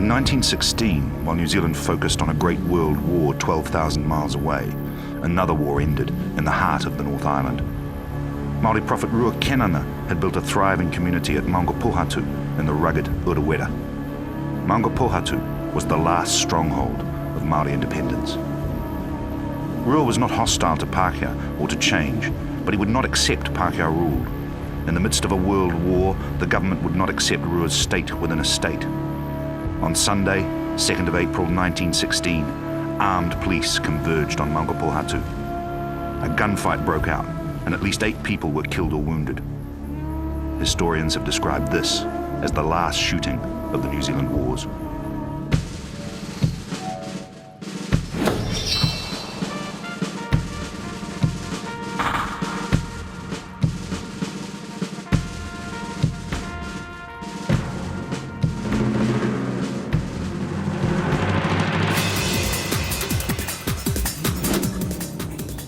In 1916, while New Zealand focused on a great world war 12,000 miles away, another war ended in the heart of the North Island. Māori prophet Ruakenana had built a thriving community at Maunga Pohatu in the rugged Urewera. Maunga Pohatu was the last stronghold of Māori independence. Rua was not hostile to Pākehā or to change, but he would not accept Pākehā rule. In the midst of a world war, the government would not accept Rua's state within a state. On Sunday, 2nd of April 1916, armed police converged on Maunga Pohatu. A gunfight broke out, and at least 8 people were killed or wounded. Historians have described this as the last shooting of the New Zealand Wars.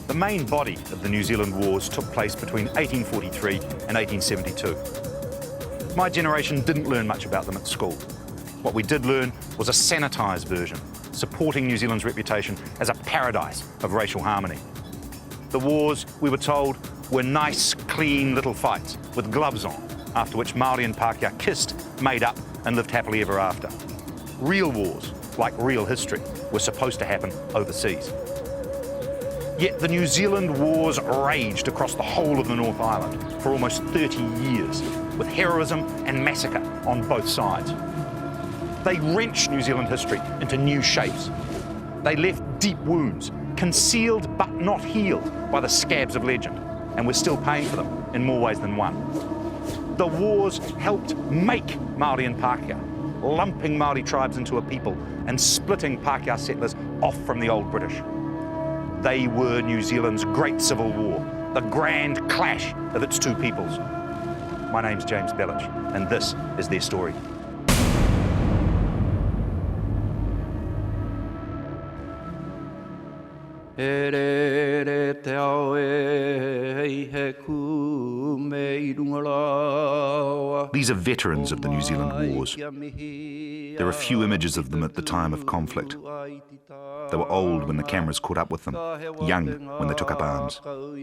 The main body of the New Zealand Wars took place between 1843 and 1872. My generation didn't learn much about them at school. What we did learn was a sanitised version, supporting New Zealand's reputation as a paradise of racial harmony. The wars, we were told, were nice, clean little fights with gloves on, after which Māori and Pākehā kissed, made up and lived happily ever after. Real wars, like real history, were supposed to happen overseas. Yet the New Zealand Wars raged across the whole of the North Island for almost 30 years, with heroism and massacre on both sides. They wrenched New Zealand history into new shapes. They left deep wounds, concealed but not healed by the scabs of legend, and we're still paying for them in more ways than one. The wars helped make Māori and Pākehā, lumping Māori tribes into a people and splitting Pākehā settlers off from the old British. They were New Zealand's great civil war, the grand clash of its two peoples. My name's James Bellich, and this is their story. These are veterans of the New Zealand Wars. There are few images of them at the time of conflict. They were old when the cameras caught up with them, young when they took up arms. Well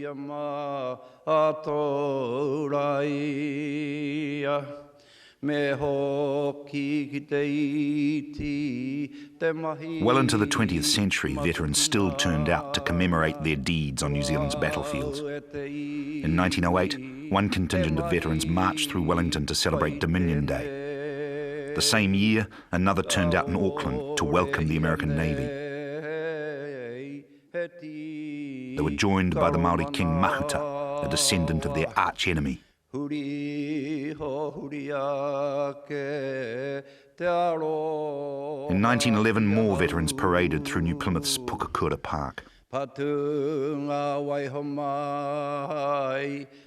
into the 20th century, veterans still turned out to commemorate their deeds on New Zealand's battlefields. In 1908, one contingent of veterans marched through Wellington to celebrate Dominion Day. The same year, another turned out in Auckland to welcome the American Navy. They were joined by the Maori king Mahuta, a descendant of their arch-enemy. In 1911, more veterans paraded through New Plymouth's Pukakura Park.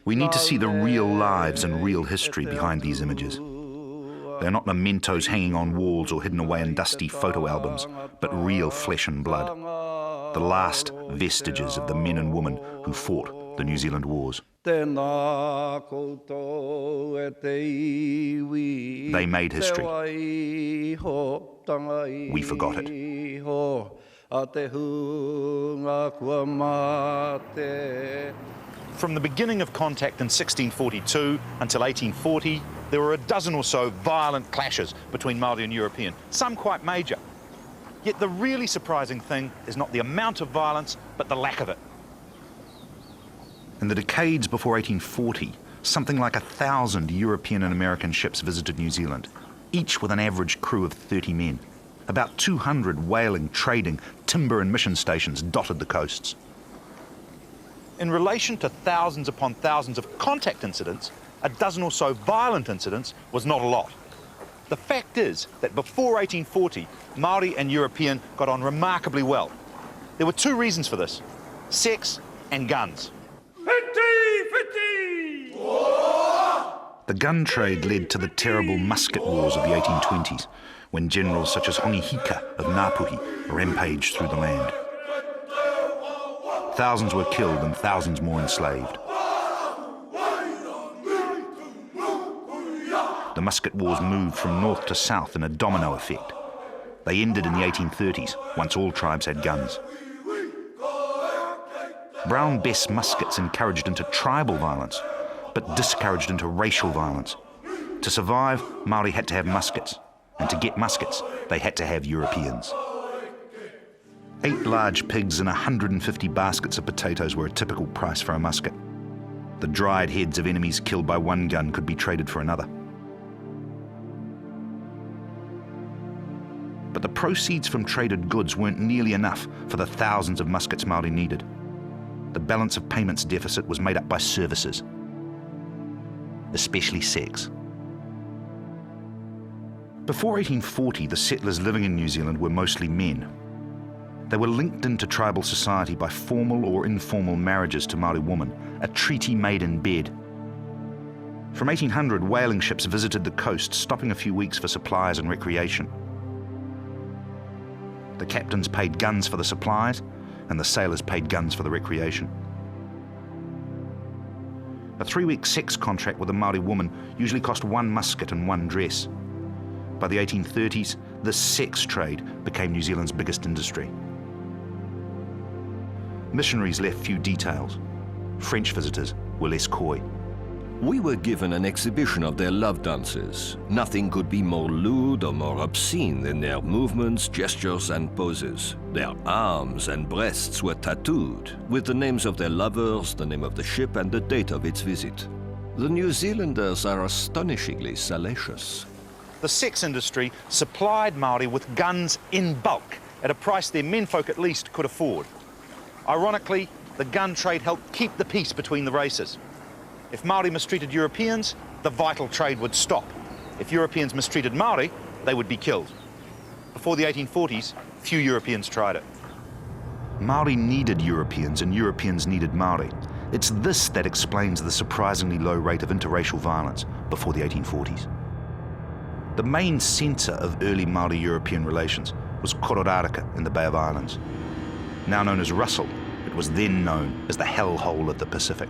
We need to see the real lives and real history behind these images. They're not mementos hanging on walls or hidden away in dusty photo albums, but real flesh and blood. The last vestiges of the men and women who fought the New Zealand Wars. They made history. We forgot it. From the beginning of contact in 1642 until 1840, there were a dozen or so violent clashes between Māori and European, some quite major. Yet the really surprising thing is not the amount of violence, but the lack of it. In the decades before 1840, something like 1,000 European and American ships visited New Zealand, each with an average crew of 30 men. About 200 whaling, trading, timber and mission stations dotted the coasts. In relation to thousands upon thousands of contact incidents, a dozen or so violent incidents was not a lot. The fact is that before 1840, Māori and European got on remarkably well. There were 2 reasons for this: sex and guns. The gun trade led to the terrible musket wars of the 1820s, when generals such as Hongi Hika of Ngāpuhi rampaged through the land. Thousands were killed and thousands more enslaved. The musket wars moved from north to south in a domino effect. They ended in the 1830s, once all tribes had guns. Brown Bess muskets encouraged into tribal violence, but discouraged into racial violence. To survive, Maori had to have muskets, and to get muskets, they had to have Europeans. 8 large pigs and 150 baskets of potatoes were a typical price for a musket. The dried heads of enemies killed by one gun could be traded for another. But the proceeds from traded goods weren't nearly enough for the thousands of muskets Maori needed. The balance of payments deficit was made up by services, especially sex. Before 1840, the settlers living in New Zealand were mostly men. They were linked into tribal society by formal or informal marriages to Maori women, a treaty made in bed. From 1800, whaling ships visited the coast, stopping a few weeks for supplies and recreation. The captains paid guns for the supplies, and the sailors paid guns for the recreation. A 3-week sex contract with a Maori woman usually cost 1 musket and 1 dress. By the 1830s, the sex trade became New Zealand's biggest industry. Missionaries left few details. French visitors were less coy. We were given an exhibition of their love dances. Nothing could be more lewd or more obscene than their movements, gestures, and poses. Their arms and breasts were tattooed, with the names of their lovers, the name of the ship, and the date of its visit. The New Zealanders are astonishingly salacious. The sex industry supplied Maori with guns in bulk at a price their menfolk at least could afford. Ironically, the gun trade helped keep the peace between the races. If Maori mistreated Europeans, the vital trade would stop. If Europeans mistreated Maori, they would be killed. Before the 1840s, few Europeans tried it. Maori needed Europeans and Europeans needed Maori. It's this that explains the surprisingly low rate of interracial violence before the 1840s. The main centre of early Maori-European relations was Kororareka in the Bay of Islands. Now known as Russell, it was then known as the hellhole of the Pacific.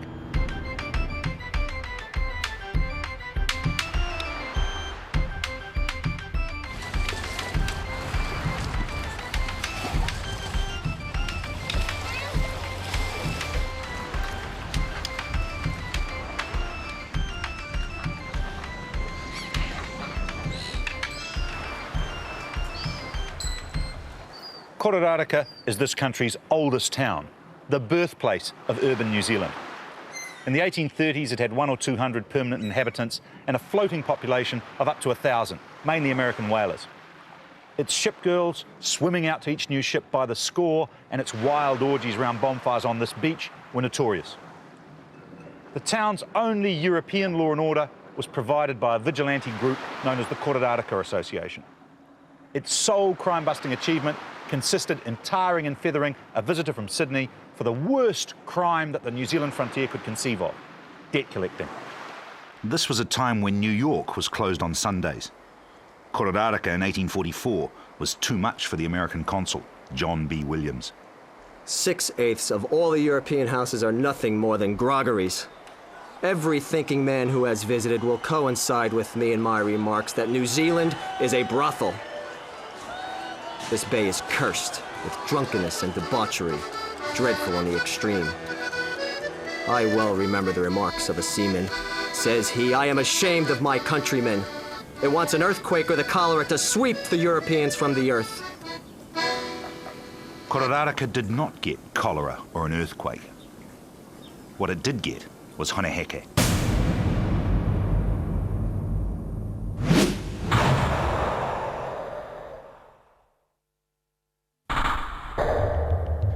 Kororareka is this country's oldest town, the birthplace of urban New Zealand. In the 1830s, it had 100 or 200 permanent inhabitants and a floating population of up to 1,000, mainly American whalers. Its shipgirls swimming out to each new ship by the score and its wild orgies around bonfires on this beach were notorious. The town's only European law and order was provided by a vigilante group known as the Kororareka Association. Its sole crime-busting achievement consisted in tarring and feathering a visitor from Sydney for the worst crime that the New Zealand frontier could conceive of, debt collecting. This was a time when New York was closed on Sundays. Kororareka in 1844 was too much for the American consul, John B. Williams. 6/8 of all the European houses are nothing more than groggeries. Every thinking man who has visited will coincide with me in my remarks that New Zealand is a brothel. This bay is cursed with drunkenness and debauchery, dreadful in the extreme. I well remember the remarks of a seaman. Says he, "I am ashamed of my countrymen. It wants an earthquake or the cholera to sweep the Europeans from the earth." Kororareka did not get cholera or an earthquake. What it did get was honeheke.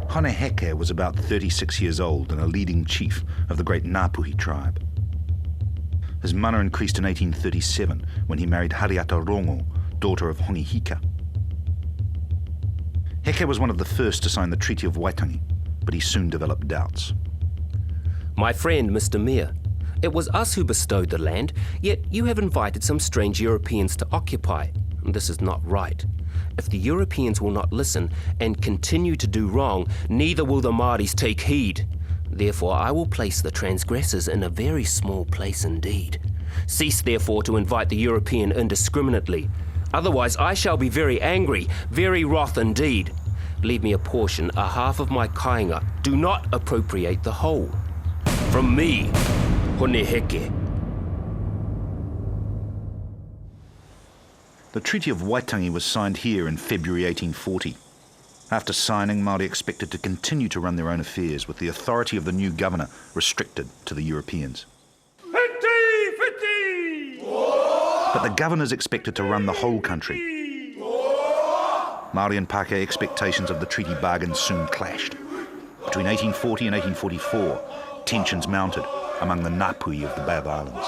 Honeheke was about 36 years old and a leading chief of the great Ngāpuhi tribe. His mana increased in 1837 when he married Hariata Rongo, daughter of Hongihika. Heke was one of the first to sign the Treaty of Waitangi, but he soon developed doubts. My friend, Mr. Mayor, it was us who bestowed the land, yet you have invited some strange Europeans to occupy. This is not right. If the Europeans will not listen and continue to do wrong, neither will the Māoris take heed. Therefore, I will place the transgressors in a very small place indeed. Cease, therefore, to invite the European indiscriminately. Otherwise, I shall be very angry, very wroth indeed. Leave me a portion, a half of my kāinga. Do not appropriate the whole. From me, Hone Heke. The Treaty of Waitangi was signed here in February 1840. After signing, Māori expected to continue to run their own affairs, with the authority of the new governor restricted to the Europeans. But the governors expected to run the whole country. Māori and Pākehā expectations of the treaty bargain soon clashed. Between 1840 and 1844, tensions mounted among the Ngāpuhi of the Bay of Islands.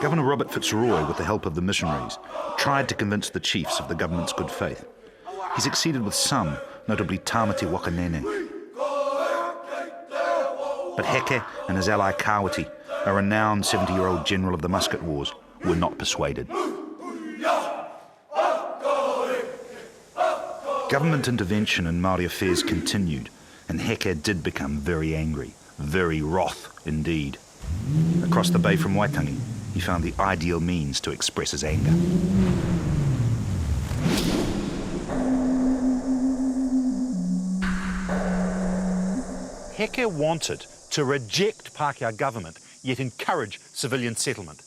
Governor Robert Fitzroy, with the help of the missionaries, tried to convince the chiefs of the government's good faith. He succeeded with some, notably Tāmati Wakanene. But Heke and his ally Kāwati, a renowned 70-year-old general of the musket wars, were not persuaded. Government intervention in Māori affairs continued, and Heke did become very angry, very wroth indeed. Across the bay from Waitangi, he found the ideal means to express his anger. Heke wanted to reject Pākehā government, yet encourage civilian settlement.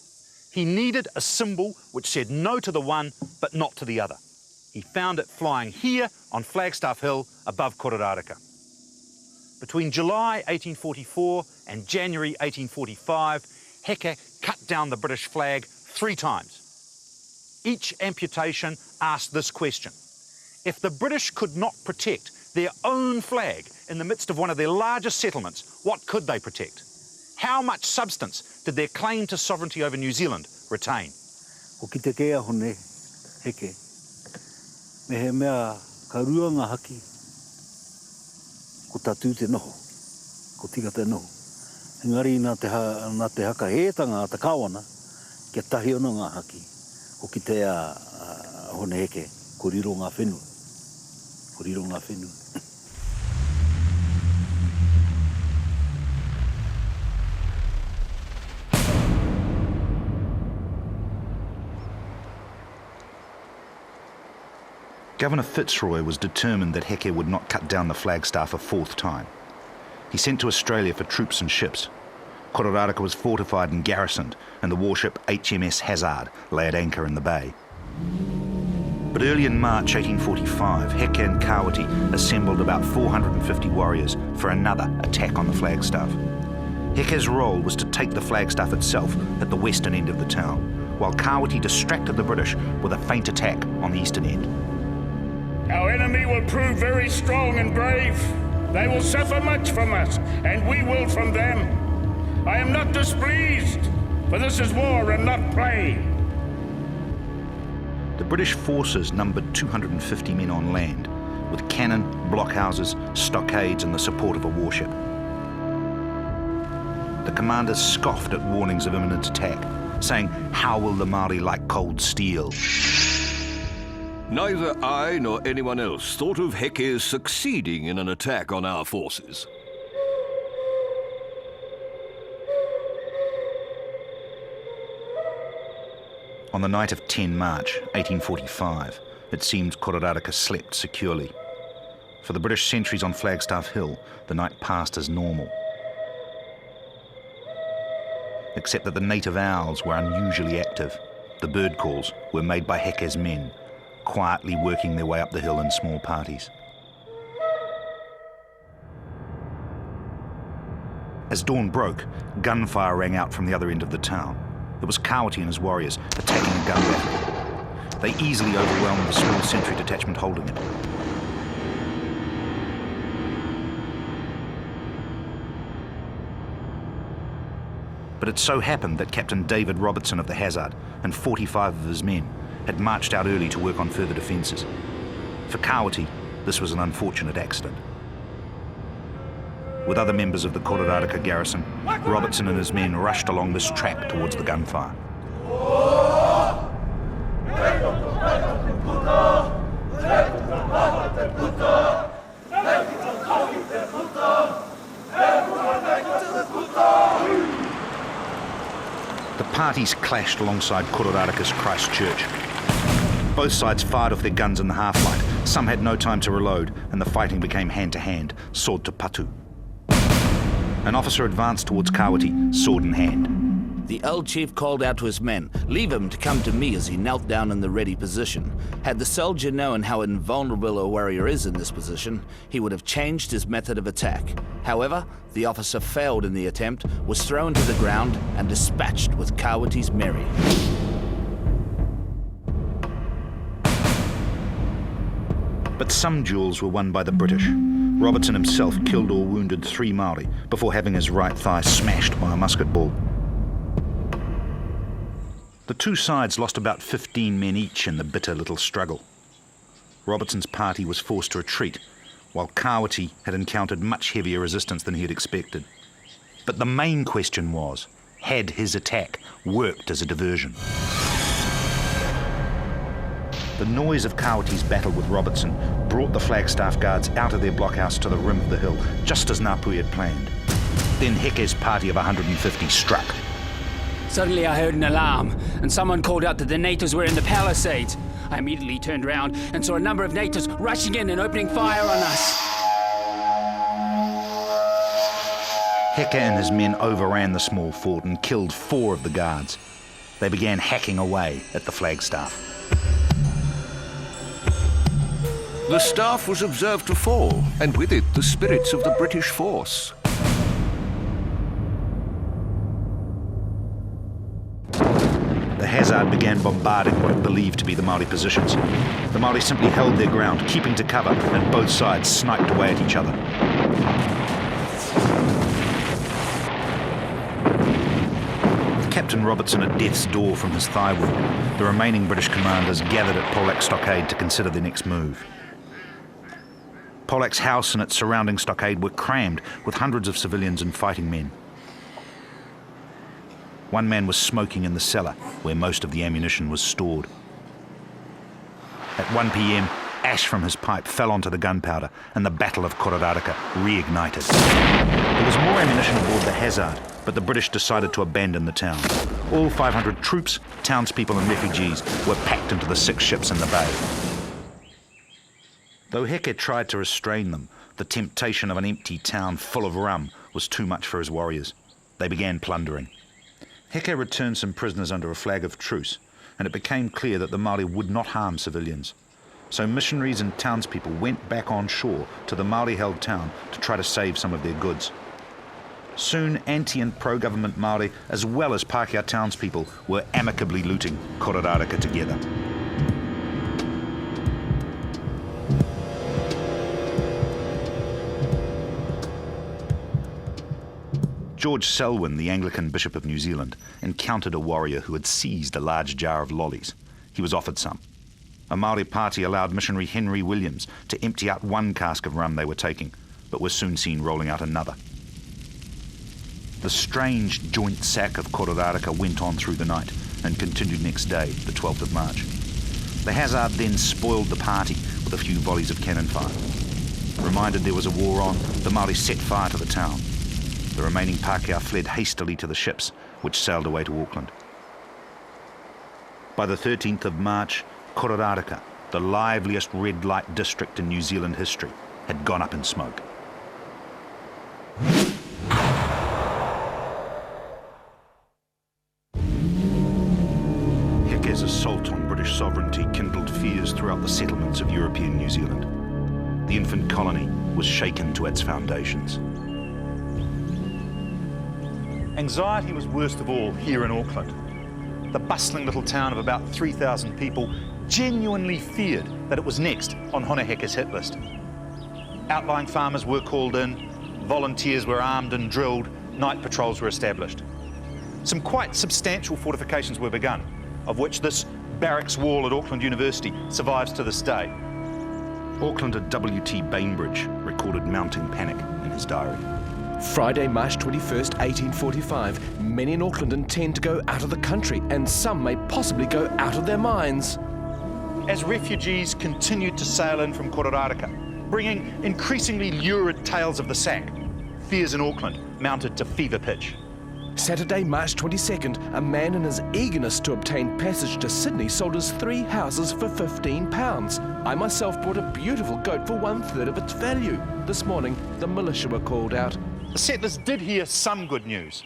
He needed a symbol which said no to the one, but not to the other. He found it flying here on Flagstaff Hill above Kororareka. Between July 1844 and January 1845, Heke cut down the British flag 3 times. Each amputation asked this question: if the British could not protect their own flag in the midst of one of their largest settlements, what could they protect? How much substance did their claim to sovereignty over New Zealand retain? O ki te kea hone, Heke, me he mea ka rua ngā haki, ko tatu te noho, ko tika te noho. Engari nā te haka hētanga a te kāwana, kia tahi ono ngā haki, o ki te hone Heke, ko riro ngā whenua. Ko riro ngā whenua. Governor Fitzroy was determined that Heke would not cut down the flagstaff a 4th time. He sent to Australia for troops and ships. Kororareka was fortified and garrisoned, and the warship HMS Hazard lay at anchor in the bay. But early in March 1845, Heke and Kāwati assembled about 450 warriors for another attack on the flagstaff. Heke's role was to take the flagstaff itself at the western end of the town, while Kāwati distracted the British with a feint attack on the eastern end. Our enemy will prove very strong and brave. They will suffer much from us, and we will from them. I am not displeased, for this is war and not play. The British forces numbered 250 men on land, with cannon, blockhouses, stockades, and the support of a warship. The commanders scoffed at warnings of imminent attack, saying, "How will the Māori like cold steel?" Neither I nor anyone else thought of Heke succeeding in an attack on our forces. On the night of 10 March 1845, it seemed Kororareka slept securely. For the British sentries on Flagstaff Hill, the night passed as normal. Except that the native owls were unusually active. The bird calls were made by Heke's men, quietly working their way up the hill in small parties. As dawn broke, gunfire rang out from the other end of the town. It was Kāwati and his warriors attacking a gun battery. They easily overwhelmed the small sentry detachment holding it. But it so happened that Captain David Robertson of the Hazard and 45 of his men had marched out early to work on further defences. For Kāwati, this was an unfortunate accident. With other members of the Kororareka garrison, Robertson and his men rushed along this track towards the gunfire. The parties clashed alongside Kororareka's Christ Church. Both sides fired off their guns in the half-light. Some had no time to reload, and the fighting became hand-to-hand, sword to patu. An officer advanced towards Kawati, sword in hand. The old chief called out to his men, leave him to come to me as he knelt down in the ready position. Had the soldier known how invulnerable a warrior is in this position, he would have changed his method of attack. However, the officer failed in the attempt, was thrown to the ground, and dispatched with Kawati's Mary. But some duels were won by the British. Robertson himself killed or wounded 3 Maori before having his right thigh smashed by a musket ball. The two sides lost about 15 men each in the bitter little struggle. Robertson's party was forced to retreat, while Kawati had encountered much heavier resistance than he had expected. But the main question was, had his attack worked as a diversion? The noise of Kawati's battle with Robertson brought the Flagstaff Guards out of their blockhouse to the rim of the hill, just as Ngāpuhi had planned. Then Heke's party of 150 struck. Suddenly I heard an alarm, and someone called out that the natives were in the palisades. I immediately turned around and saw a number of natives rushing in and opening fire on us. Heke and his men overran the small fort and killed 4 of the guards. They began hacking away at the flagstaff. The staff was observed to fall, and with it the spirits of the British force. The Hazard began bombarding what it believed to be the Maori positions. The Maori simply held their ground, keeping to cover, and both sides sniped away at each other. With Captain Robertson at death's door from his thigh wound, the remaining British commanders gathered at Polak's stockade to consider their next move. Polak's house and its surrounding stockade were crammed with hundreds of civilians and fighting men. One man was smoking in the cellar, where most of the ammunition was stored. At 1 p.m, ash from his pipe fell onto the gunpowder, and the Battle of Kororareka reignited. There was more ammunition aboard the Hazard, but the British decided to abandon the town. All 500 troops, townspeople and refugees were packed into the 6 ships in the bay. Though Heke tried to restrain them, the temptation of an empty town full of rum was too much for his warriors. They began plundering. Heke returned some prisoners under a flag of truce, and it became clear that the Maori would not harm civilians. So missionaries and townspeople went back on shore to the Maori-held town to try to save some of their goods. Soon, anti- and pro-government Maori, as well as Pākehā townspeople, were amicably looting Kororareka together. George Selwyn, the Anglican Bishop of New Zealand, encountered a warrior who had seized a large jar of lollies. He was offered some. A Maori party allowed missionary Henry Williams to empty out 1 cask of rum they were taking, but were soon seen rolling out another. The strange joint sack of Kororareka went on through the night and continued next day, the 12th of March. The Hazard then spoiled the party with a few volleys of cannon fire. Reminded there was a war on, the Maori set fire to the town. The remaining Pākehā fled hastily to the ships, which sailed away to Auckland. By the 13th of March, Kororareka, the liveliest red light district in New Zealand history, had gone up in smoke. Heke's assault on British sovereignty kindled fears throughout the settlements of European New Zealand. The infant colony was shaken to its foundations. Anxiety was worst of all here in Auckland. The bustling little town of about 3,000 people genuinely feared that it was next on Hone Heke's hit list. Outlying farmers were called in, volunteers were armed and drilled, night patrols were established. Some quite substantial fortifications were begun, of which this barracks wall at Auckland University survives to this day. Aucklander W.T. Bainbridge recorded mounting panic in his diary. Friday, March 21st, 1845. Many in Auckland intend to go out of the country, and some may possibly go out of their minds. As refugees continued to sail in from Kororareka, bringing increasingly lurid tales of the sack, fears in Auckland mounted to fever pitch. Saturday, March 22nd, a man in his eagerness to obtain passage to Sydney sold his 3 houses for £15. I myself bought a beautiful goat for 1/3 of its value. This morning, the militia were called out. The settlers did hear some good news.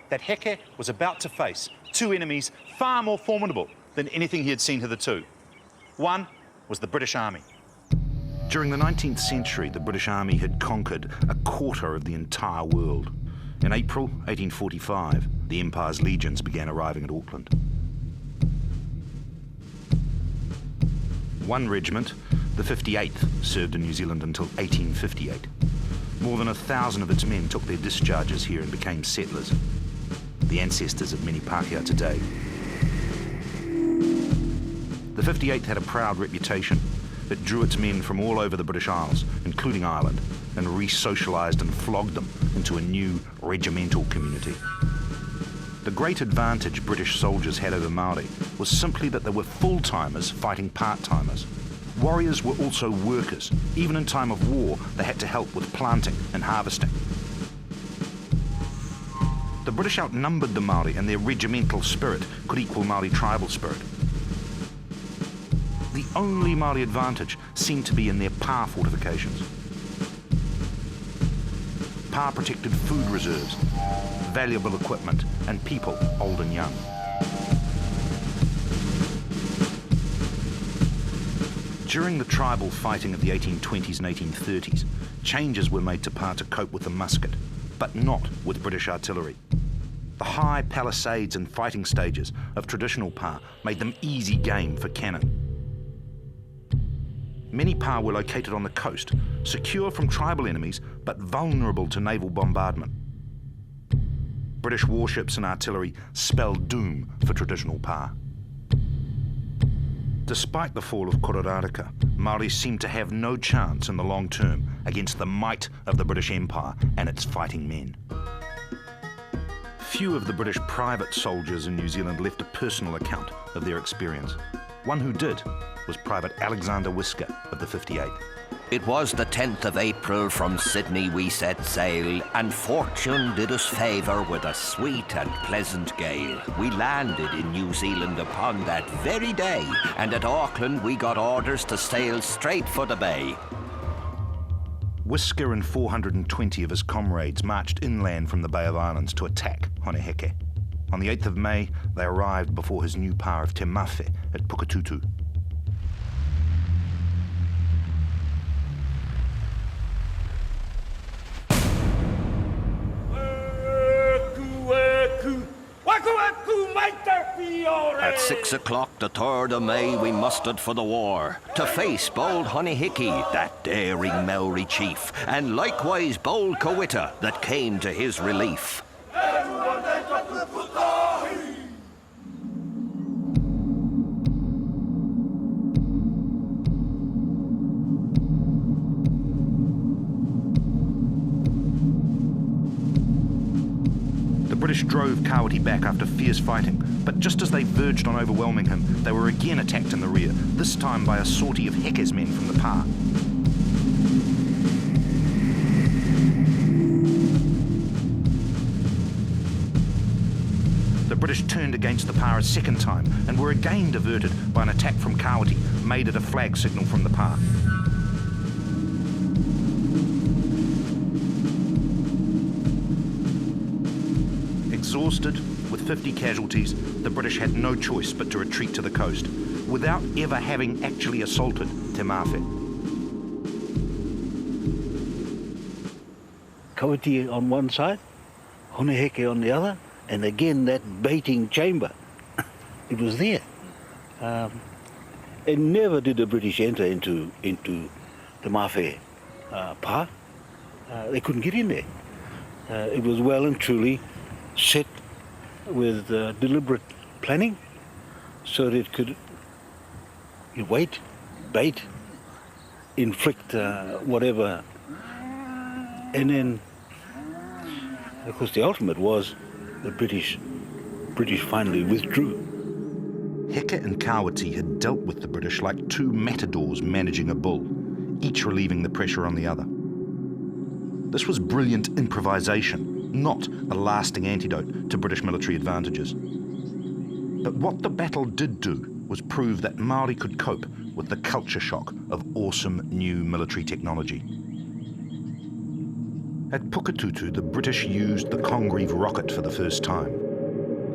That Heke was about to face 2 enemies far more formidable than anything he had seen hitherto. One was the British Army. During the 19th century, the British Army had conquered a quarter of the entire world. In April 1845, the Empire's legions began arriving at Auckland. One regiment, the 58th, served in New Zealand until 1858. More than 1,000 of its men took their discharges here and became settlers, the ancestors of many Pākehā today. The 58th had a proud reputation. It drew its men from all over the British Isles, including Ireland, and re-socialised and flogged them into a new regimental community. The great advantage British soldiers had over Maori was simply that they were full-timers fighting part-timers. Warriors were also workers. Even in time of war, they had to help with planting and harvesting. The British outnumbered the Maori, and their regimental spirit could equal Maori tribal spirit. The only Maori advantage seemed to be in their pā fortifications. Pā protected food reserves, valuable equipment, and people, old and young. During the tribal fighting of the 1820s and 1830s, changes were made to pā to cope with the musket, but not with British artillery. The high palisades and fighting stages of traditional pā made them easy game for cannon. Many pā were located on the coast, secure from tribal enemies, but vulnerable to naval bombardment. British warships and artillery spelled doom for traditional pā. Despite the fall of Kororareka, Māori seemed to have no chance in the long term against the might of the British Empire and its fighting men. Few of the British private soldiers in New Zealand left a personal account of their experience. One who did was Private Alexander Whisker of the 58th. It was the 10th of April, from Sydney we set sail, and fortune did us favour with a sweet and pleasant gale. We landed in New Zealand upon that very day, and at Auckland we got orders to sail straight for the bay. Whisker and 420 of his comrades marched inland from the Bay of Islands to attack Honeheke. On the 8th of May, they arrived before his new pā of Te Mawhe at Pukatutu. At 6 o'clock the 3rd of May we mustered for the war, to face bold Honeheke, that daring Maori chief, and likewise bold Kowita that came to his relief. The British drove Kawiti back after fierce fighting, but just as they verged on overwhelming him, they were again attacked in the rear, this time by a sortie of Heke's men from the pā. The British turned against the pā a second time and were again diverted by an attack from Kawiti, made at a flag signal from the pā. Exhausted, with 50 casualties, the British had no choice but to retreat to the coast, without ever having actually assaulted Te Mawhe. Kawiti on one side, Honeheke on the other, and again that baiting chamber. It was there. And never did the British enter into the Mawhe pā. They couldn't get in there. It was well and truly set with deliberate planning so that it could wait, bait, inflict whatever. And then, of course, the ultimate was the British finally withdrew. Heke and Kawiti had dealt with the British like two matadors managing a bull, each relieving the pressure on the other. This was brilliant improvisation, not a lasting antidote to British military advantages. But what the battle did do was prove that Maori could cope with the culture shock of awesome new military technology. At Pukatutu, the British used the Congreve rocket for the first time.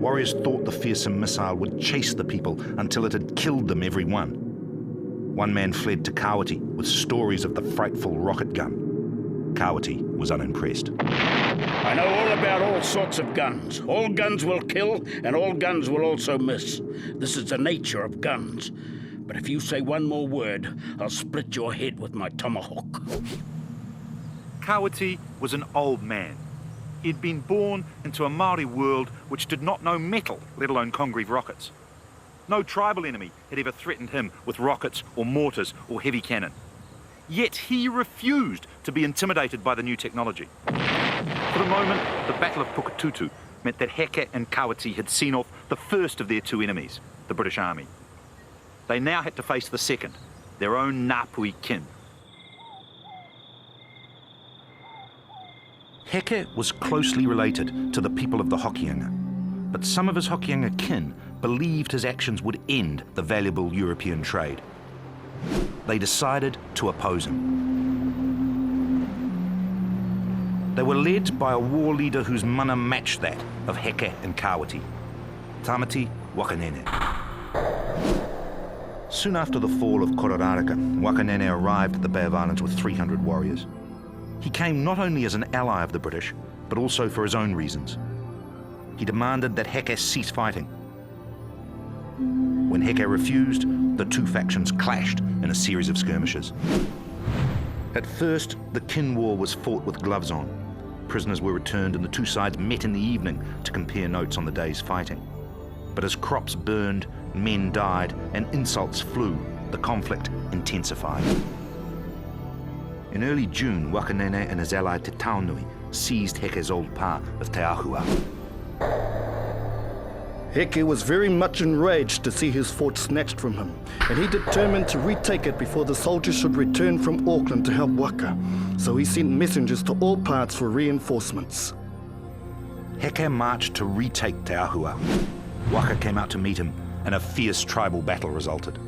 Warriors thought the fearsome missile would chase the people until it had killed them every one. One man fled to Kawati with stories of the frightful rocket gun. Kawati was unimpressed. I know all about all sorts of guns. All guns will kill, and all guns will also miss. This is the nature of guns. But if you say one more word, I'll split your head with my tomahawk. Kawati was an old man. He'd been born into a Maori world which did not know metal, let alone Congreve rockets. No tribal enemy had ever threatened him with rockets or mortars or heavy cannon. Yet he refused to be intimidated by the new technology. For the moment, the Battle of Pukatutu meant that Heke and Kawati had seen off the first of their two enemies, the British Army. They now had to face the second, their own Ngāpuhi kin. Heke was closely related to the people of the Hokianga, but some of his Hokianga kin believed his actions would end the valuable European trade. They decided to oppose him. They were led by a war leader whose mana matched that of Heke and Kawati, Tamati Wakanene. Soon after the fall of Kororareka, Wakanene arrived at the Bay of Islands with 300 warriors. He came not only as an ally of the British, but also for his own reasons. He demanded that Heke cease fighting. When Heke refused, the two factions clashed in a series of skirmishes. At first, the kin war was fought with gloves on. Prisoners were returned and the two sides met in the evening to compare notes on the day's fighting. But as crops burned, men died, and insults flew, the conflict intensified. In early June, Wakanene and his ally Te Taunui seized Heke's old pa of Te Ahua. Heke was very much enraged to see his fort snatched from him, and he determined to retake it before the soldiers should return from Auckland to help Waka. So he sent messengers to all parts for reinforcements. Heke marched to retake Te Ahua. Waka came out to meet him, and a fierce tribal battle resulted.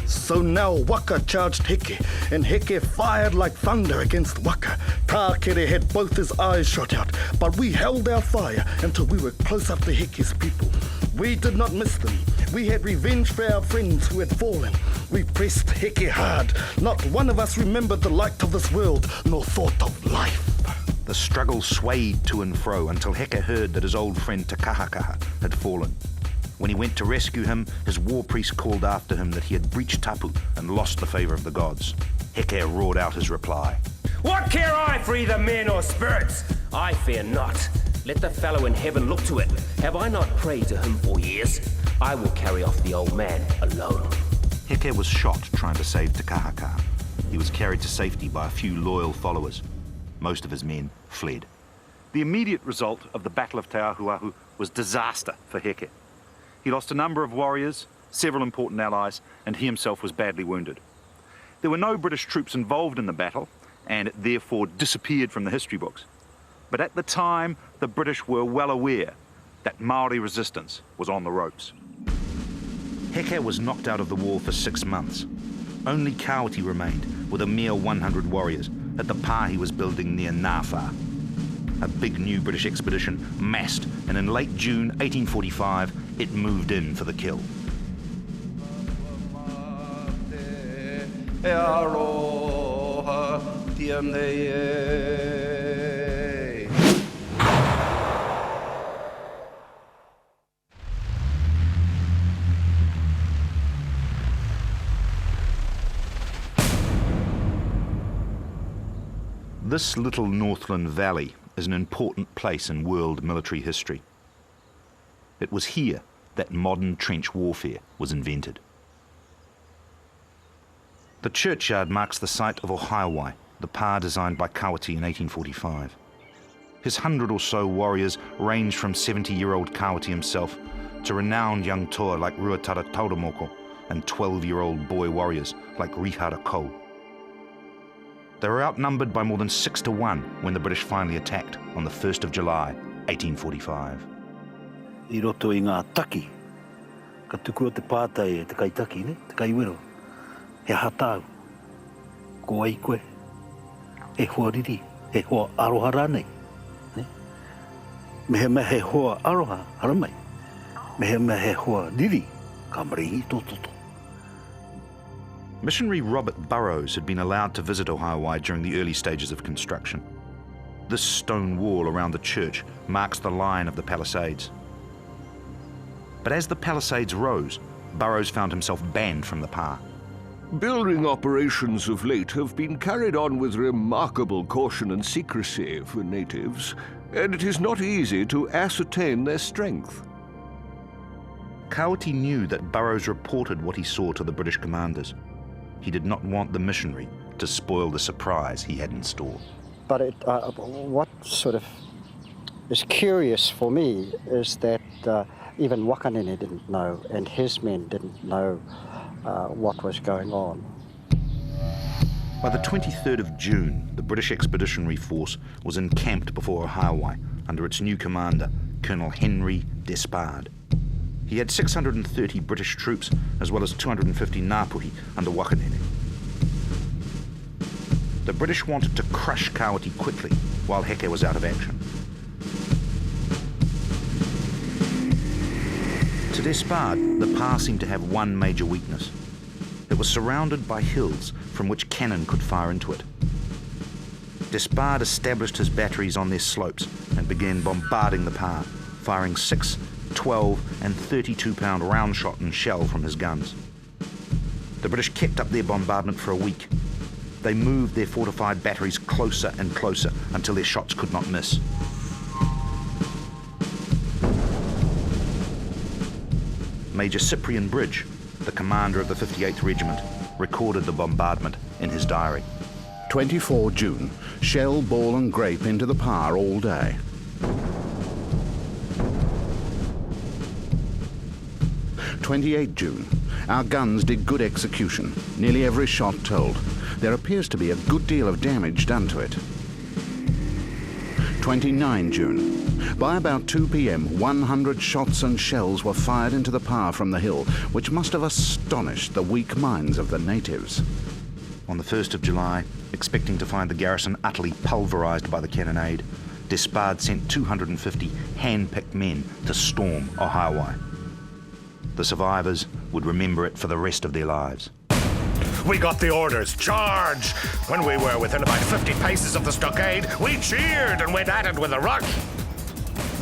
So now Waka charged Heke, and Heke fired like thunder against Waka. Tākere had both his eyes shot out, but we held our fire until we were close up to Heke's people. We did not miss them. We had revenge for our friends who had fallen. We pressed Heke hard. Not one of us remembered the light of this world, nor thought of life. The struggle swayed to and fro until Heke heard that his old friend Te Kahakaha had fallen. When he went to rescue him, his war priest called after him that he had breached tapu and lost the favour of the gods. Heke roared out his reply. What care I for either men or spirits? I fear not. Let the fellow in heaven look to it. Have I not prayed to him for years? I will carry off the old man alone. Heke was shot trying to save Te Kahakaha. He was carried to safety by a few loyal followers. Most of his men fled. The immediate result of the Battle of Te Ahuahu was disaster for Heke. He lost a number of warriors, several important allies, and he himself was badly wounded. There were no British troops involved in the battle, and it therefore disappeared from the history books. But at the time, the British were well aware that Maori resistance was on the ropes. Heke was knocked out of the war for 6 months. Only Kawati remained, with a mere 100 warriors, at the pa he was building near Ngāwha. A big new British expedition massed, and in late June 1845, it moved in for the kill. This little Northland Valley is an important place in world military history. It was here that modern trench warfare was invented. The churchyard marks the site of Ohaiwai, the pa designed by Kawati in 1845. His 100 or so warriors range from 70-year-old Kawati himself to renowned young toa like Ruatara Tauromoko and 12-year-old boy warriors like Rihara Kou. They were outnumbered by more than 6 to 1 when the British finally attacked on the 1st of July, 1845. I roto I ngā taki, ka tuku o te pātai e te kaitaki, ne? Te kaiwero. He hatau, ko ai koe, he hoa riri, he hoa aroha rānei. Ne? Mehe mea he hoa aroha haramai, mehe mea he hoa riri, ka maringi tōtoto. Missionary Robert Burrows had been allowed to visit Ohaiwai during the early stages of construction. This stone wall around the church marks the line of the palisades. But as the palisades rose, Burrows found himself banned from the pa. Building operations of late have been carried on with remarkable caution and secrecy for natives, and it is not easy to ascertain their strength. Kawiti knew that Burrows reported what he saw to the British commanders. He did not want the missionary to spoil the surprise he had in store. But what sort of is curious for me is that even Wakanene didn't know, and his men didn't know what was going on. By the 23rd of June, the British Expeditionary Force was encamped before Ohaiwai under its new commander, Colonel Henry Despard. He had 630 British troops, as well as 250 Ngāpuhi under Wakanene. The British wanted to crush Kawiti quickly, while Heke was out of action. To Despard, the pa seemed to have one major weakness. It was surrounded by hills from which cannon could fire into it. Despard established his batteries on their slopes and began bombarding the pa, firing 6, 12 and 32-pound round shot and shell from his guns. The British kept up their bombardment for a week. They moved their fortified batteries closer and closer until their shots could not miss. Major Cyprian Bridge, the commander of the 58th Regiment, recorded the bombardment in his diary. 24 June, shell, ball and grape into the pa all day. 28 June. Our guns did good execution, nearly every shot told. There appears to be a good deal of damage done to it. 29 June. By about 2 p.m, 100 shots and shells were fired into the pa from the hill, which must have astonished the weak minds of the natives. On the 1st of July, expecting to find the garrison utterly pulverized by the cannonade, Despard sent 250 hand-picked men to storm Ohaiwai. The survivors would remember it for the rest of their lives. We got the orders, charge! When we were within about 50 paces of the stockade, we cheered and went at it with a rush.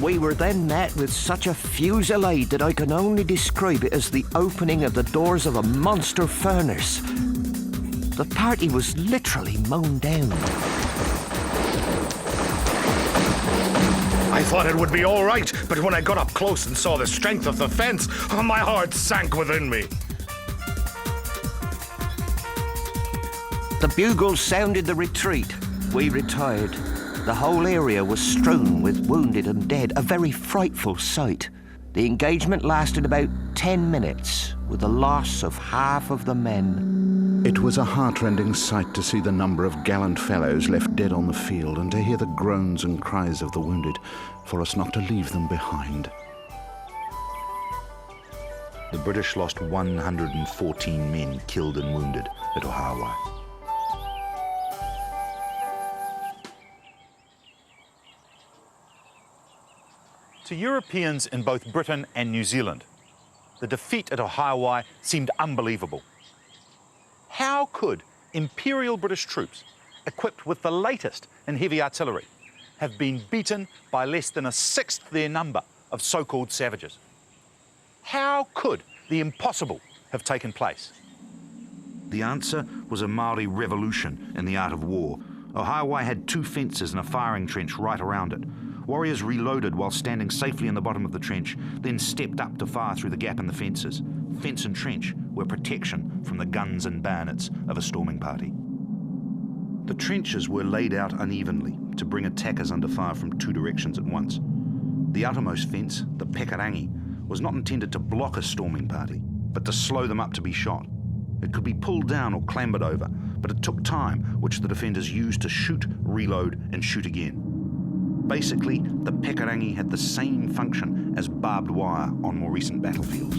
We were then met with such a fusillade that I can only describe it as the opening of the doors of a monster furnace. The party was literally mown down. I thought it would be all right, but when I got up close and saw the strength of the fence, my heart sank within me. The bugles sounded the retreat. We retired. The whole area was strewn with wounded and dead, a very frightful sight. The engagement lasted about 10 minutes, with the loss of half of the men. It was a heartrending sight to see the number of gallant fellows left dead on the field and to hear the groans and cries of the wounded, for us not to leave them behind. The British lost 114 men killed and wounded at Ohaiwai. To Europeans in both Britain and New Zealand, the defeat at Ohaiwai seemed unbelievable. How could Imperial British troops, equipped with the latest in heavy artillery, have been beaten by less than a sixth their number of so-called savages? How could the impossible have taken place? The answer was a Maori revolution in the art of war. Ohaiwai had 2 fences and a firing trench right around it. Warriors reloaded while standing safely in the bottom of the trench, then stepped up to fire through the gap in the fences. Fence and trench were protection from the guns and bayonets of a storming party. The trenches were laid out unevenly to bring attackers under fire from 2 directions at once. The outermost fence, the pekarangi, was not intended to block a storming party, but to slow them up to be shot. It could be pulled down or clambered over, but it took time, which the defenders used to shoot, reload, and shoot again. Basically, the Pekarangi had the same function as barbed wire on more recent battlefields.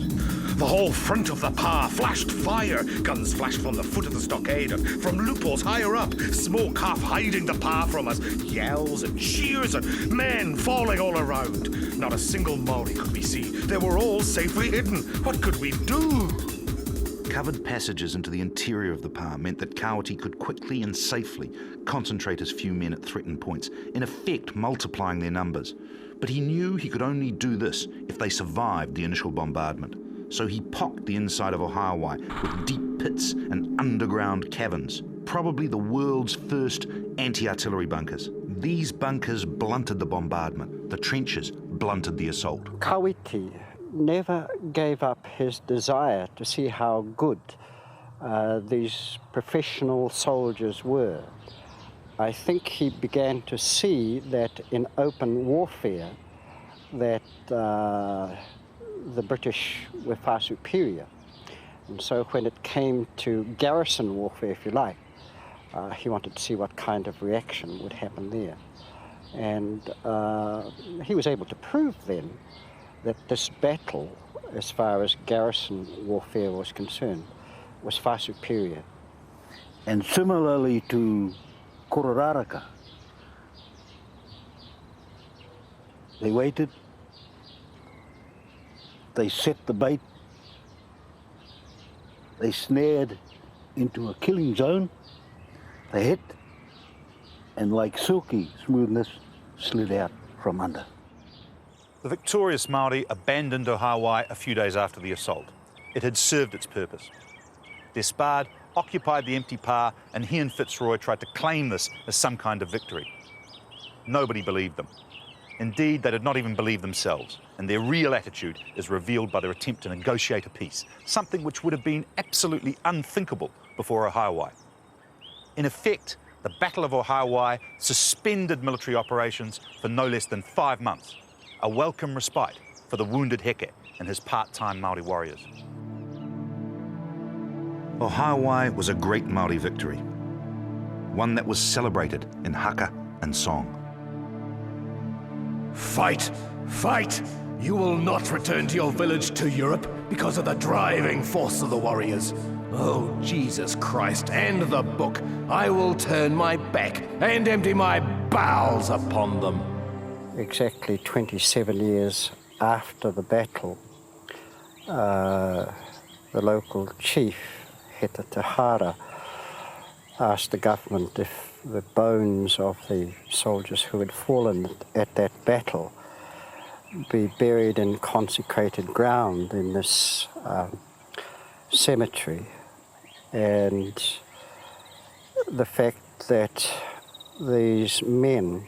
The whole front of the pa flashed fire. Guns flashed from the foot of the stockade and from loopholes higher up. Smoke half hiding the pa from us. Yells and cheers and men falling all around. Not a single Maori could we see. They were all safely hidden. What could we do? Covered passages into the interior of the pa meant that Kawati could quickly and safely concentrate his few men at threatened points, in effect multiplying their numbers. But he knew he could only do this if they survived the initial bombardment. So he pocked the inside of Ohawai with deep pits and underground caverns, probably the world's first anti-artillery bunkers. These bunkers blunted the bombardment. The trenches blunted the assault. Kawiti never gave up his desire to see how good these professional soldiers were. I think he began to see that in open warfare that the British were far superior. And so when it came to garrison warfare, if you like, he wanted to see what kind of reaction would happen there. And he was able to prove then that this battle, as far as garrison warfare was concerned, was far superior. And similarly to Kororaraka, they waited, they set the bait, they snared into a killing zone, they hit, and like silky smoothness, slid out from under. The victorious Maori abandoned Ohawai a few days after the assault. It had served its purpose. Despard occupied the empty pa, and he and Fitzroy tried to claim this as some kind of victory. Nobody believed them. Indeed, they did not even believe themselves, and their real attitude is revealed by their attempt to negotiate a peace, something which would have been absolutely unthinkable before Ohawai. In effect, the Battle of Ohawai suspended military operations for no less than 5 months, a welcome respite for the wounded Heke and his part-time Maori warriors. Ohawai was a great Maori victory, one that was celebrated in haka and song. Fight! Fight! You will not return to your village to Europe because of the driving force of the warriors. Oh, Jesus Christ, and the book. I will turn my back and empty my bowels upon them. Exactly 27 years after the battle, the local chief, Heta Tahara, asked the government if the bones of the soldiers who had fallen at that battle be buried in consecrated ground in this cemetery. And the fact that these men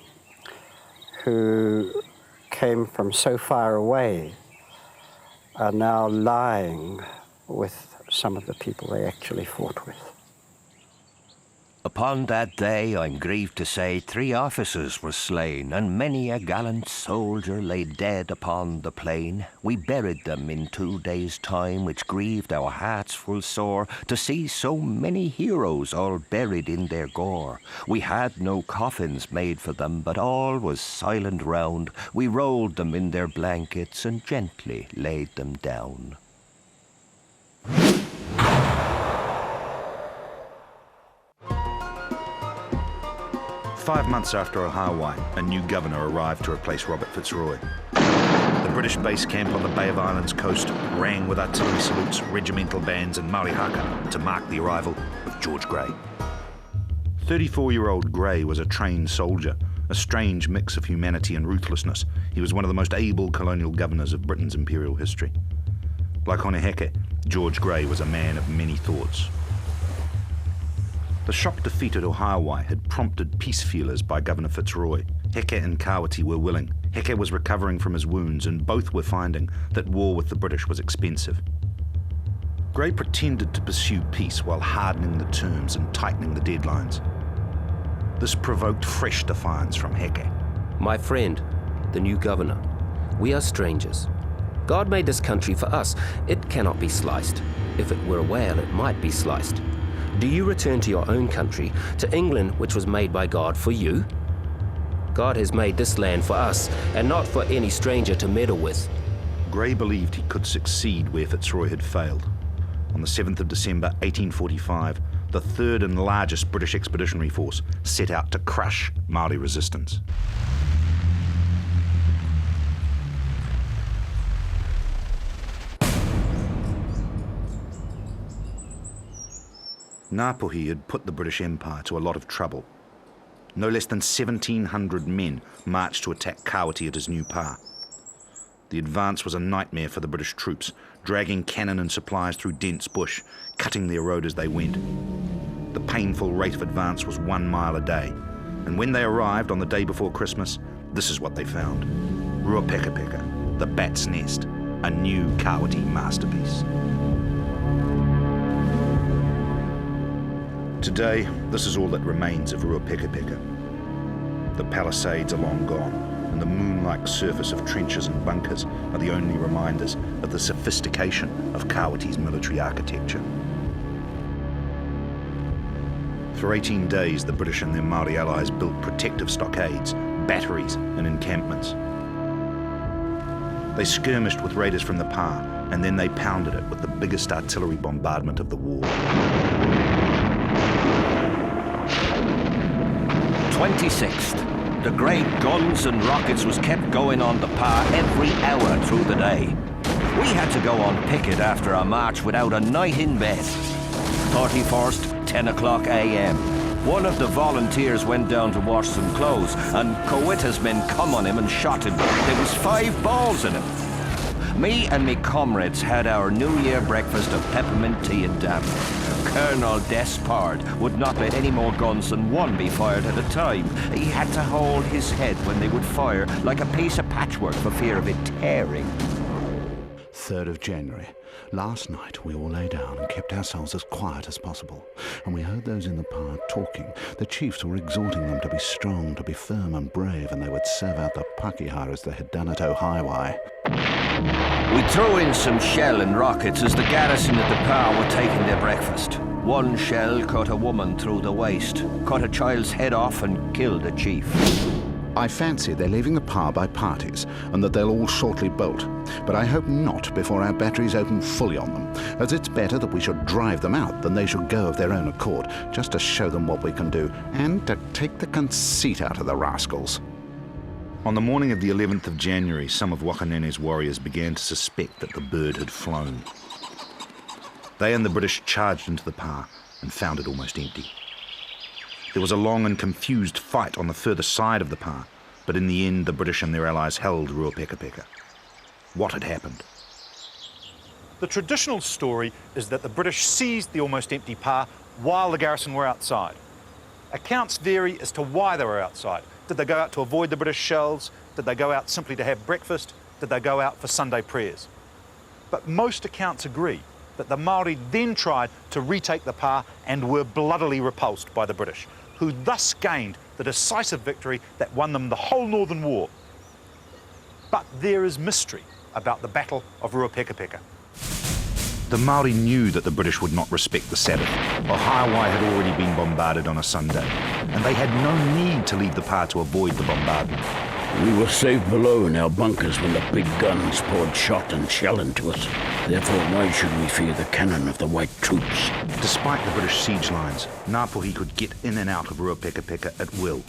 who came from so far away are now lying with some of the people they actually fought with. Upon that day, I'm grieved to say, 3 officers were slain, and many a gallant soldier lay dead upon the plain. We buried them in 2 days' time, which grieved our hearts full sore, to see so many heroes all buried in their gore. We had no coffins made for them, but all was silent round. We rolled them in their blankets and gently laid them down. 5 months after Ohawai, a new governor arrived to replace Robert Fitzroy. The British base camp on the Bay of Islands coast rang with artillery salutes, regimental bands and Māori haka to mark the arrival of George Grey. 34-year-old Grey was a trained soldier, a strange mix of humanity and ruthlessness. He was one of the most able colonial governors of Britain's imperial history. Like Hone Heke, George Grey was a man of many thoughts. The shock defeat at Ohawai had prompted peace feelers by Governor Fitzroy. Heke and Kawati were willing. Heke was recovering from his wounds, and both were finding that war with the British was expensive. Grey pretended to pursue peace while hardening the terms and tightening the deadlines. This provoked fresh defiance from Heke. My friend, the new governor, we are strangers. God made this country for us. It cannot be sliced. If it were a whale, it might be sliced. Do you return to your own country, to England, which was made by God for you? God has made this land for us, and not for any stranger to meddle with. Grey believed he could succeed where Fitzroy had failed. On the 7th of December 1845, the third and largest British expeditionary force set out to crush Maori resistance. Ngāpuhi had put the British Empire to a lot of trouble. No less than 1,700 men marched to attack Kawati at his new pa. The advance was a nightmare for the British troops, dragging cannon and supplies through dense bush, cutting their road as they went. The painful rate of advance was 1 mile a day, and when they arrived on the day before Christmas, this is what they found. Ruapekapeka, the bat's nest, a new Kawati masterpiece. Today, this is all that remains of Ruapekapeka. The palisades are long gone, and the moon-like surface of trenches and bunkers are the only reminders of the sophistication of Kawati's military architecture. For 18 days, the British and their Maori allies built protective stockades, batteries, and encampments. They skirmished with raiders from the Pa, and then they pounded it with the biggest artillery bombardment of the war. 26th. The great guns and rockets was kept going on the Pa every hour through the day. We had to go on picket after our march without a night in bed. 31st, 10 o'clock a.m. One of the volunteers went down to wash some clothes, and Kowita's men come on him and shot him. There was 5 balls in him. Me and me comrades had our New Year breakfast of peppermint tea and damp. Colonel Despard would not let any more guns than one be fired at a time. He had to hold his head when they would fire like a piece of patchwork for fear of it tearing. 3rd of January. Last night we all lay down and kept ourselves as quiet as possible, and we heard those in the Pa talking. The chiefs were exhorting them to be strong, to be firm and brave, and they would serve out the Pakeha as they had done at Ohaiwai. We threw in some shell and rockets as the garrison at the Pa were taking their breakfast. One shell cut a woman through the waist, cut a child's head off and killed a chief. I fancy they're leaving the Pa by parties, and that they'll all shortly bolt. But I hope not before our batteries open fully on them, as it's better that we should drive them out than they should go of their own accord, just to show them what we can do, and to take the conceit out of the rascals. On the morning of the 11th of January, some of Wakanene's warriors began to suspect that the bird had flown. They and the British charged into the Pa and found it almost empty. There was a long and confused fight on the further side of the Pa, but in the end the British and their allies held Ruapekapeka. What had happened? The traditional story is that the British seized the almost empty Pa while the garrison were outside. Accounts vary as to why they were outside. Did they go out to avoid the British shells? Did they go out simply to have breakfast? Did they go out for Sunday prayers? But most accounts agree that the Maori then tried to retake the Pa and were bloodily repulsed by the British, who thus gained the decisive victory that won them the whole Northern War. But there is mystery about the Battle of Ruapekapeka. The Maori knew that the British would not respect the Sabbath. Ohaiwai had already been bombarded on a Sunday, and they had no need to leave the Pa to avoid the bombardment. We were safe below in our bunkers when the big guns poured shot and shell into us. Therefore, why should we fear the cannon of the white troops? Despite the British siege lines, Ngāpuhi could get in and out of Ruapekapeka at will.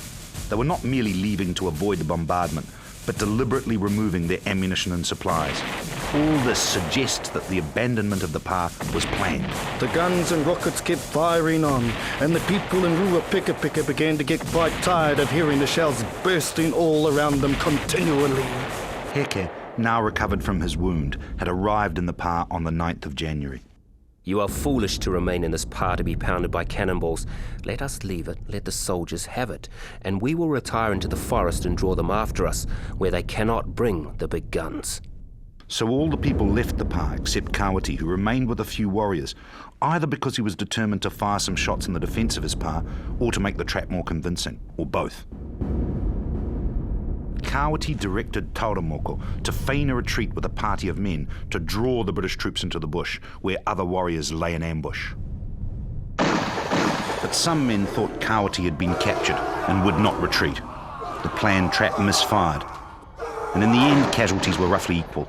They were not merely leaving to avoid the bombardment, but deliberately removing their ammunition and supplies. All this suggests that the abandonment of the Pa was planned. The guns and rockets kept firing on, and the people in Ruapekapeka began to get quite tired of hearing the shells bursting all around them continually. Heke, now recovered from his wound, had arrived in the Pa on the 9th of January. You are foolish to remain in this Pa to be pounded by cannonballs. Let us leave it, let the soldiers have it, and we will retire into the forest and draw them after us, where they cannot bring the big guns. So all the people left the Pa except Kawati, who remained with a few warriors, either because he was determined to fire some shots in the defence of his Pa, or to make the trap more convincing, or both. Kawati directed Tauramoko to feign a retreat with a party of men to draw the British troops into the bush, where other warriors lay in ambush. But some men thought Kawati had been captured and would not retreat. The planned trap misfired, and in the end casualties were roughly equal.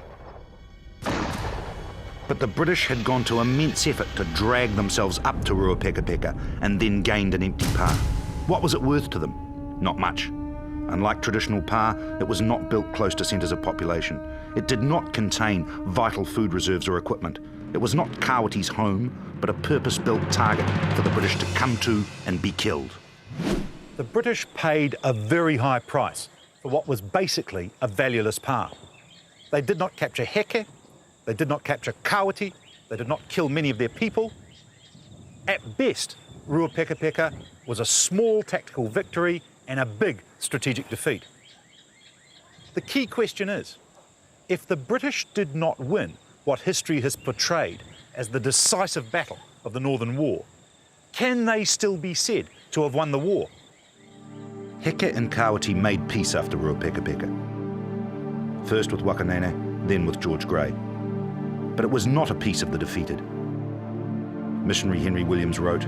But the British had gone to immense effort to drag themselves up to Ruapekapeka and then gained an empty pa. What was it worth to them? Not much. Unlike traditional pa, it was not built close to centres of population. It did not contain vital food reserves or equipment. It was not Kawati's home, but a purpose-built target for the British to come to and be killed. The British paid a very high price for what was basically a valueless pa. They did not capture Heke, they did not capture Kawati, they did not kill many of their people. At best, Ruapekapeka was a small tactical victory and a big strategic defeat. The key question is, if the British did not win what history has portrayed as the decisive battle of the Northern War, can they still be said to have won the war? Heke and Kawati made peace after Ruapekapeka. First with Wakanene, then with George Grey. But it was not a peace of the defeated. Missionary Henry Williams wrote,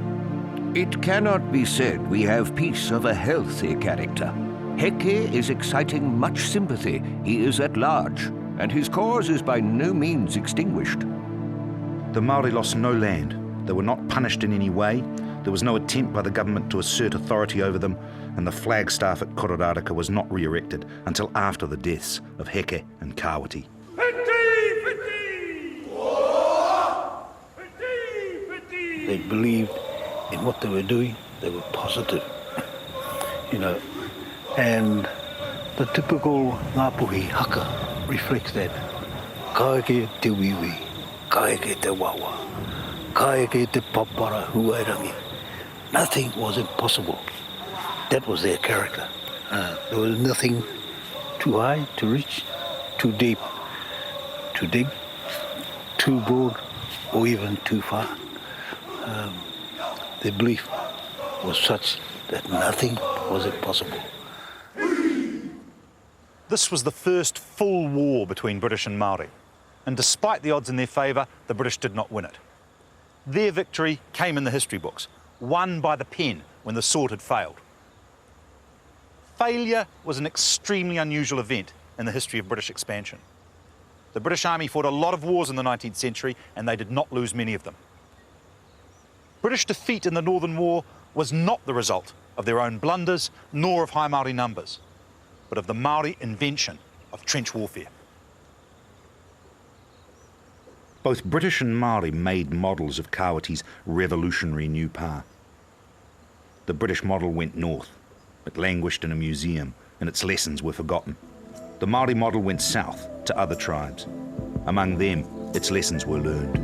"It cannot be said we have peace of a healthy character. Heke is exciting much sympathy. He is at large, and his cause is by no means extinguished." The Maori lost no land. They were not punished in any way. There was no attempt by the government to assert authority over them, and the flagstaff at Kororaraka was not re-erected until after the deaths of Heke and Kawati. They believed in what they were doing. They were positive, and the typical Ngāpuhi haka reflects that. Kaeke te wiwi, kaeke te wawa, kaeke te papara huairangi. Nothing was impossible. That was their character. There was nothing too high to reach, too deep to dig, too broad, or even too far. Their belief was such that nothing was impossible. This was the first full war between British and Maori, and despite the odds in their favour, the British did not win it. Their victory came in the history books, won by the pen when the sword had failed. Failure was an extremely unusual event in the history of British expansion. The British Army fought a lot of wars in the 19th century, and they did not lose many of them. British defeat in the Northern War was not the result of their own blunders, nor of high Māori numbers, but of the Māori invention of trench warfare. Both British and Māori made models of Kawati's revolutionary new pa. The British model went north, but languished in a museum, and its lessons were forgotten. The Māori model went south to other tribes. Among them, its lessons were learned.